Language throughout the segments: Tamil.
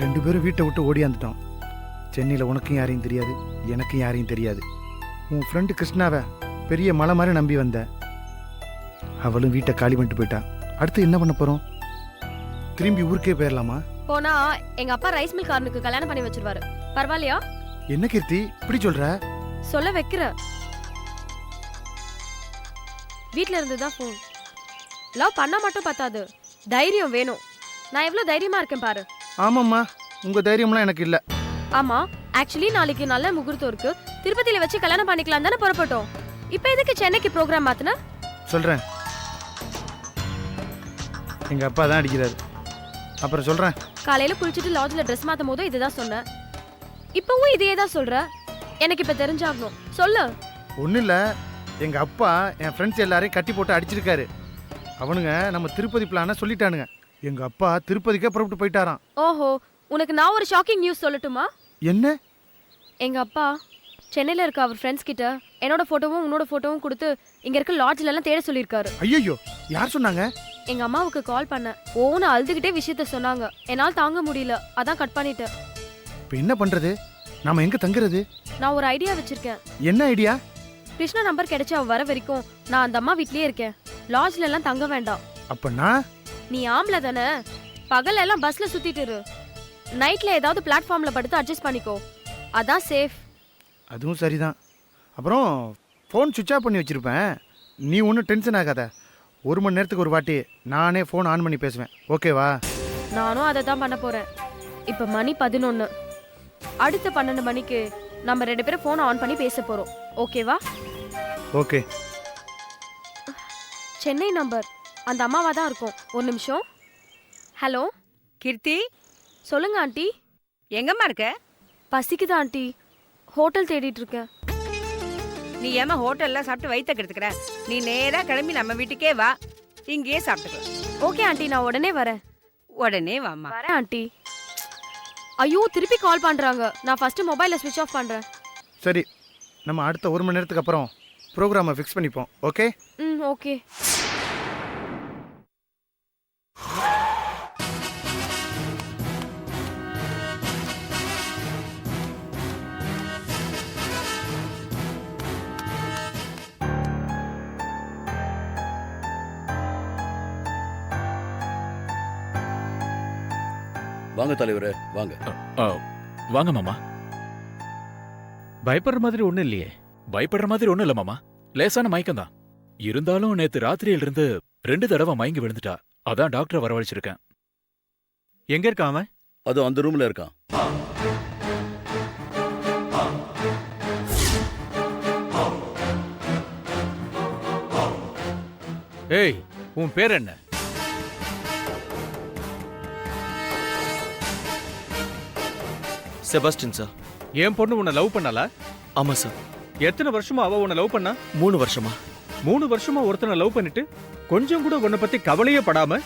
2 பேரும் வீட்டை விட்டு ஓடியாந்துட்டோம். சென்னையில் உனக்கும் யாரையும் தெரியாது, எனக்கும் யாரையும் தெரியாது. உன் ஃப்ரெண்டு கிருஷ்ணாவை பெரிய மலை மாதிரி நம்பி வந்த, அவளும் வீட்டை காலி பண்ணிட்டு போயிட்டா. அடுத்து என்ன பண்ண போறோம்? திரும்பி ஊருக்கே போயிடலாமா? போனா எங்க அப்பா ரைஸ் மில் காரனுக்கு கல்யாணம் பண்ணி வச்சிருவாரு. பரவாயில்லையா? என்ன கீர்த்தி இப்படி சொல்ற? சொல்ல வைக்கிற. வீட்ல இருந்துதான் போன். லவ் பண்ணா மட்டும் பத்தாது, தைரியம் வேணும். நான் எவ்வளவு தைரியமா இருக்கேன் பாரு. ஆமாம்மா, உங்க தைரியம்லாம் எனக்கு இல்ல. ஆமா, ஆக்சுவலி நாளைக்கு நல்ல முகூர்த்தம் இருக்கு. திருப்பதியில வச்சு கல்யாணம் பண்ணிக்கலாம் தானே புறப்பட்டோம். இப்போ எதுக்கு சென்னைக்கு ப்ரோக்ராம் மாத்துன? சொல்றேன், எங்க அப்பா தான் அடிக்கிறாரு. அப்புறம் சொல்றேன். காலையில குளிச்சுட்டு லாட்ஜ்ல ட்ரெஸ் மாத்தும் போது இதுதான் சொன்னேன். இப்பவும் இதையே தான் சொல்ற. எனக்கு இப்ப தெரிஞ்சாகணும், சொல்லு. ஒன்றும் இல்லை, எங்கள் அப்பா என் ஃப்ரெண்ட்ஸ் எல்லாரையும் கட்டி போட்டு அடிச்சிருக்காரு. அவனுங்க நம்ம திருப்பதி பிளானை சொல்லிட்டானுங்க. எங்கள் அப்பா திருப்பதிக்கே புறப்பட்டு போயிட்டாராம். ஓஹோ, உனக்கு நான் ஒரு ஷாக்கிங் நியூஸ் சொல்லட்டுமா? என்ன? எங்க அப்பா சென்னையில இருக்க அவர் ஃப்ரெண்ட்ஸ் கிட்ட என்னோட போட்டோவும் உன்னோட போட்டோவும் கொடுத்து இங்க இருக்க லாட்ஜ்ல எல்லாம் தேட சொல்லியிருக்காரு. ஐயோ, யார் சொன்னாங்க? எங்க அம்மாவுக்கு கால் பண்ணேன். ஓன்னு அழுதுகிட்டே விஷயத்த சொன்னாங்க. என்னால் தாங்க முடியல, அதான் கட் பண்ணிட்டேன். இப்போ என்ன பண்றது? நாம எங்க தங்குறது? நான் ஒரு ஐடியா வச்சிருக்கேன். என்ன ஐடியா? கிருஷ்ணா நம்பர் கிடைச்சு அவ வர வரைக்கும் நான் அந்த அம்மா வீட்லயே இருக்கேன். லாட்ஜ்ல எல்லாம் தங்க வேண்டாம். அப்பனா நீ ஆம்பளை தானே, பகல்ல எல்லாம் பஸ்ல சுத்திட்டு இரு. நைட்ல ஏதாவது பிளாட்ஃபார்ம்ல படுத்து அட்ஜஸ்ட் பண்ணிக்கோ, அதான் சேஃப். அதுவும் சரிதான். அப்புறம் ஃபோன் சுவிட்ச் ஆஃப் பண்ணி வச்சிருப்பேன். நீ ஒன்றும் டென்ஷன் ஆகாத. 1 மணி நேரத்துக்கு ஒரு வாட்டி நானே ஃபோன் ஆன் பண்ணி பேசுவேன், ஓகேவா? நானும் அதை தான் பண்ண போறேன். இப்ப மணி 11. அடுத்த 12 மணிக்கு நம்ம 2 பேரும் ஃபோன் ஆன் பண்ணி பேச போறோம், ஓகேவா? ஓகே. சென்னை நம்பர் அந்த அம்மாவா தான் இருக்கும். ஒரு நிமிஷம். ஹலோ கீர்த்தி, சொல்லுங்க ஆண்டி. எங்கம்மா இருக்க? பசிக்குதா ஆண்டி, ஹோட்டல் தேடிட்டு இருக்கேன். நீ ஏமா ஹோட்டல்ல சாப்பிட்டு வயித்த கெடுத்துக்கிற? நீ நேரா கிளம்பி நம்ம வீட்டுக்கே வா, இங்கேயே சாப்பிட்டுக்கலாம். ஓகே ஆண்டி, நான் உடனே வரேன். உடனே வாமா. வரேன் ஆண்டி. ஐயோ, திருப்பி கால் பண்றாங்க. நான் ஃபர்ஸ்ட் மொபைலை ஸ்விட்ச் ஆஃப் பண்றேன். சரி, நம்ம அடுத்த 1 மணி நேரத்துக்கு அப்புறம் ப்ரோக்ராமை ஃபிக்ஸ் பண்ணிப்போம், ஓகே? ஓகே. வாங்க தலைவரே, வாங்க. வாங்க மாமா. பயப்படுற மாதிரி ஒண்ணும் இல்லையே. பயப்படுற மாதிரி ஒண்ணும் இல்ல மாமா, லேசான மயக்கம் தான். இருந்தாலும் நேத்து ராத்திரியில இருந்து 2 தடவை மயங்கி விழுந்துட்டா. அதான் டாக்டரை வரவழைச்சிருக்கேன். எங்க இருக்கான் அவன்? அது அந்த ரூம்ல இருக்கான். ஏய், உன் பேர் என்ன? செபாஸ்டின் சார். என் பொண்ணு உன்னை லவ் பண்ணலா? ஆமா சார். எத்தனை வருஷமா அவ உன்னை லவ் பண்ணா? 3 வருஷமா. 3 வருஷமா ஒருத்தனை லவ் பண்ணிட்டு கொஞ்சம் கூட உன்னை பத்தி கவலையே படாம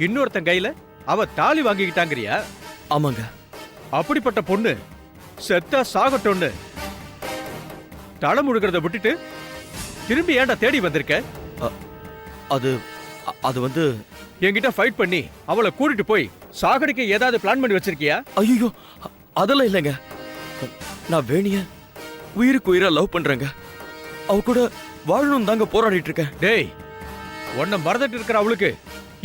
இன்னொருத்தன் கையில அவ தாலி வாங்கிக்கிட்டாங்கறியா? ஆமாங்க. அப்படிப்பட்ட பொண்ணு செத்தா சாகட்டோன்னு தலை முழுகிறத விட்டுட்டு திரும்பி ஏன்டா தேடி வந்திருக்க? அது அது வந்து என்கிட்ட ஃபைட் பண்ணி அவளை கூட்டிட்டு போய் சாகடிக்க ஏதாவது பிளான் பண்ணி வச்சிருக்கியா? ஐயோ, அதெல்லாம் இல்லைங்க. நான் வேணிய உயிருக்கு உயிரா லவ் பண்றேங்க. அவ கூட வாழணும் தாங்க போராடிட்டு இருக்கேன். டேய், உன்னை மறந்துட்டு இருக்கிற அவளுக்கு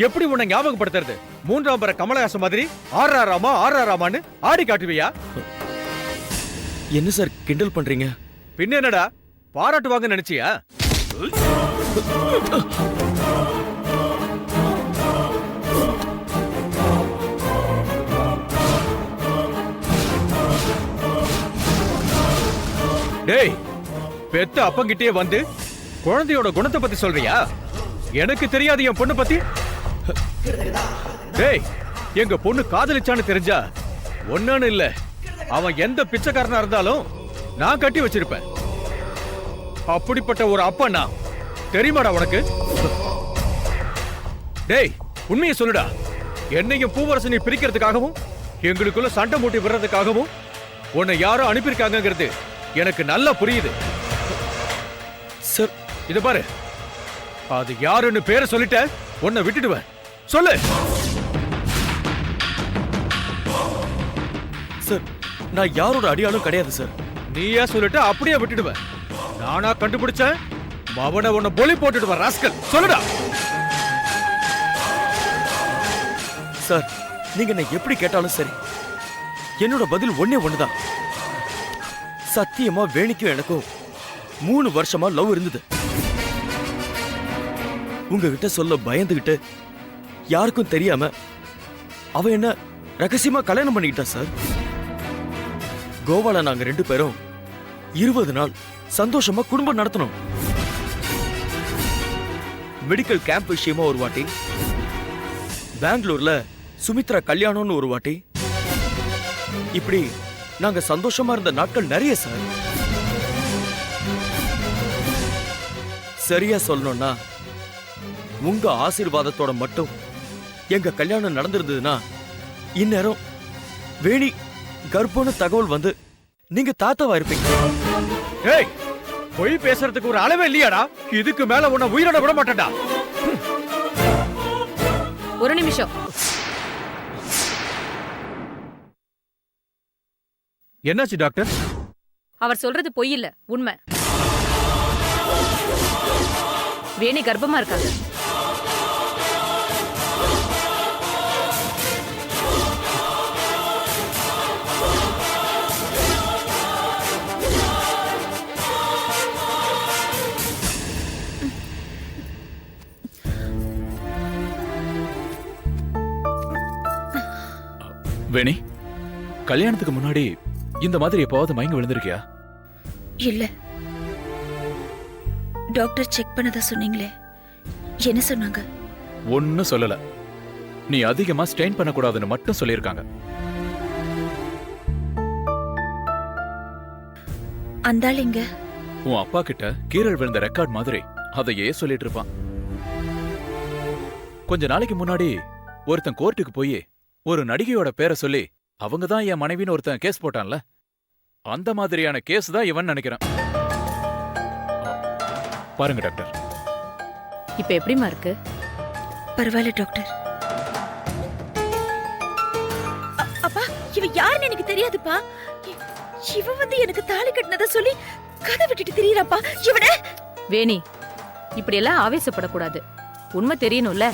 எப்படி உன்னை ஞாபகப்படுத்துறது? 3ஆம் பர கமலஹாசன் மாதிரி ஆறாராமான்னு ஆடி காட்டுவியா? என்ன சார் கிண்டல் பண்றீங்க? பின்ன என்னடா பாராட்டுவாங்க நினைச்சியா? டேய், பெத்த அப்பங்கிட்டே வந்து குழந்தையோட குணத்தை பத்தி சொல்றியா? எனக்கு தெரியாது என் பொண்ணு பத்தி? டேய், எங்க பொண்ணு காதலிச்சான்னு தெரிஞ்சா ஒன்னு இல்ல, அவன் எந்த பிச்சைக்காரனா இருந்தாலும் நான் கட்டி வச்சிருப்பேன். அப்படிப்பட்ட ஒரு அப்பா தெரியுமாடா உனக்கு? டேய், உண்மையை சொல்லுடா. என்னையும் பூவரசனை பிரிக்கிறதுக்காகவும் எங்களுக்குள்ள சண்டை மூட்டி விடுறதுக்காகவும் உன்னை யாரோ அனுப்பியிருக்காங்கிறது எனக்கு நல்லா புரியுது சார். இது பாரு, அது யாருன்னு பேரை சொல்லிட்ட உன்னை விட்டுடுவேன். சொல்லு. சார் நான் யாரோட அடியாளும் கிடையாது சார். நீயா சொல்லிட்டு அப்படியே விட்டுடுவேன். நானா கண்டுபிடிச்சேன். மவனை உன்னை பொலி போட்டுடுவேன் ராஸ்கல். சொல்லுடா. சார் நீங்க என்ன எப்படி கேட்டாலும் சரி, என்னோட பதில் ஒண்ணே ஒண்ணுதான். சத்தியமா வேணிக்கும் எனக்கும் 3 வருஷமா லவ் இருந்தது. உங்ககிட்ட சொல்ல பயந்துகிட்டு யாருக்கும் தெரியாம அவ என்ன ரகசியமா கல்யாணம் பண்ணிக்கிட்டா சார். கோவால நாங்க 2 பேரும் 20 நாள் சந்தோஷமா குடும்பம் நடத்தணும். மெடிக்கல் கேம்ப் விஷயமா ஒரு வாட்டி, பெங்களூர்ல சுமித்ரா கல்யாணம்னு ஒரு வாட்டி, இப்படி நாங்க சந்தோஷமா இருந்த நாட்கள் நிறைய சார். சரியா சொல்லணும்னா உங்க ஆசீர்வாதத்தோட மட்டும் எங்க கல்யாணம் நடந்திருந்ததுன்னா இந்நேரம் வேணி கர்ப்பம்னு தகவல் வந்து நீங்க தாத்தாவா இருப்பீங்க. ஏய், பொய் பேசுறதுக்கு ஒரு அளவே இல்லையாடா? இதுக்கு மேல உன்னை உயிரோட விட மாட்டேன்டா. ஒரு நிமிஷம். என்னாச்சு டாக்டர்? அவர் சொல்றது பொய் இல்ல, உண்மை. வேணி கர்ப்பமா இருக்காங்க. வேணி, கல்யாணத்துக்கு முன்னாடி இந்த மாதிரி எப்பவாவது மயங்கி விழுந்திருக்கியா? இல்ல. டாக்டர் செக் பண்ணதா சொன்னீங்களே, என்ன சொன்னாங்க? ஒன்னும் சொல்லல. நீ அதிகமா ஸ்ட்ரெயின் பண்ணக்கூடாதுன்னு மட்டும் சொல்லியிருக்காங்க. அந்த ஆள் எங்க? உன் அப்பா கிட்ட கீரல் விழுந்த ரெக்கார்ட் மாதிரி அதையே சொல்லிட்டு இருப்பான். கொஞ்ச நாளைக்கு முன்னாடி ஒருத்தன் கோர்ட்டுக்கு போய் ஒரு நடிகையோட பேரை சொல்லி அவங்க தான் என் மனைவின்னு ஒருத்தன் கேஸ் போட்டான்ல, அந்த மாதிரியான கேஸ் தான் இவன் நினைக்கிறேன். பாருங்க டாக்டர். இப்ப எப்படிமா இருக்கு? பரவாயில்ல டாக்டர். அப்பா, இவ யாருன்னு எனக்கு தெரியாதுப்பா. இவ வந்து எனக்கு தாலி கட்டினத சொல்லி கதை விட்டுட்டு திரியறாப்பா. இவன வேணி, இப்படி எல்லாம் ஆவேசப்படக்கூடாது. உண்மை தெரியணும்ல.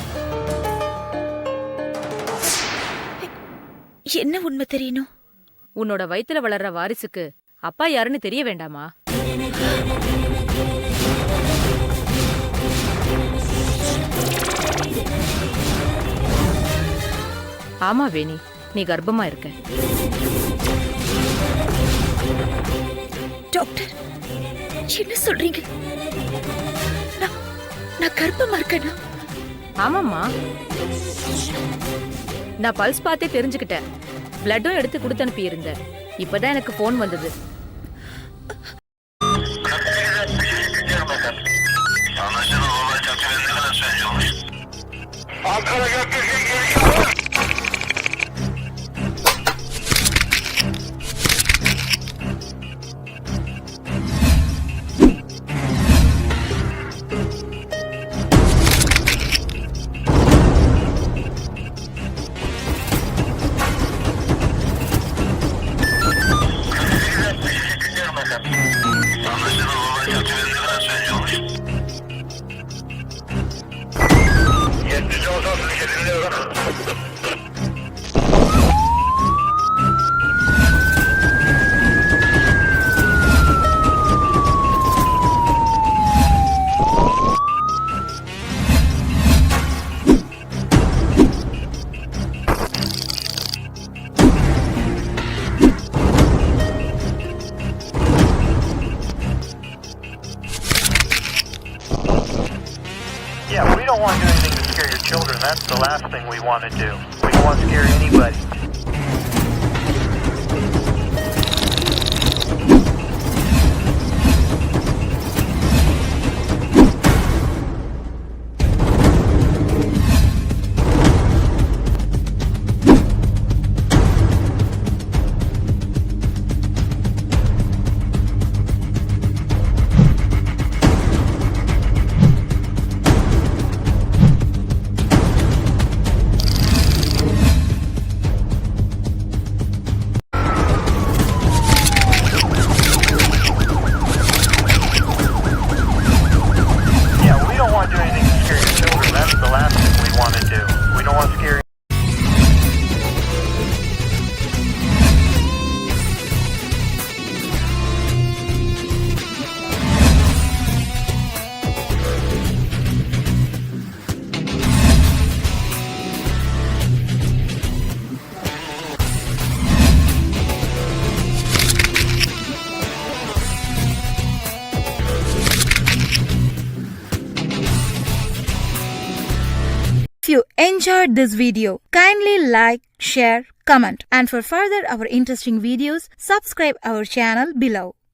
என்ன உண்மை தெரியணும்? உன்னோட வயித்துல வளர்ற வாரிசுக்கு அப்பா யாருன்னு தெரிய வேண்டாமா? ஆமா வேணி, நீ கர்ப்பமா இருக்க. டாக்டர், என்ன சொல்றீங்க? நான் கர்ப்பமா இருக்கேனா? ஆமாம்மா, நான் பல்ஸ் பார்த்தே தெரிஞ்சுக்கிட்டேன். பிளட்டும் எடுத்து கொடுத்து அனுப்பி இருந்தேன். இப்பதான் எனக்கு போன் வந்தது. Yeah, we don't want to do anything to scare your children. That's the last thing we want to do. We don't want to scare anybody. enjoyed this video, kindly like, share, comment, and for further our interesting videos, subscribe our channel below.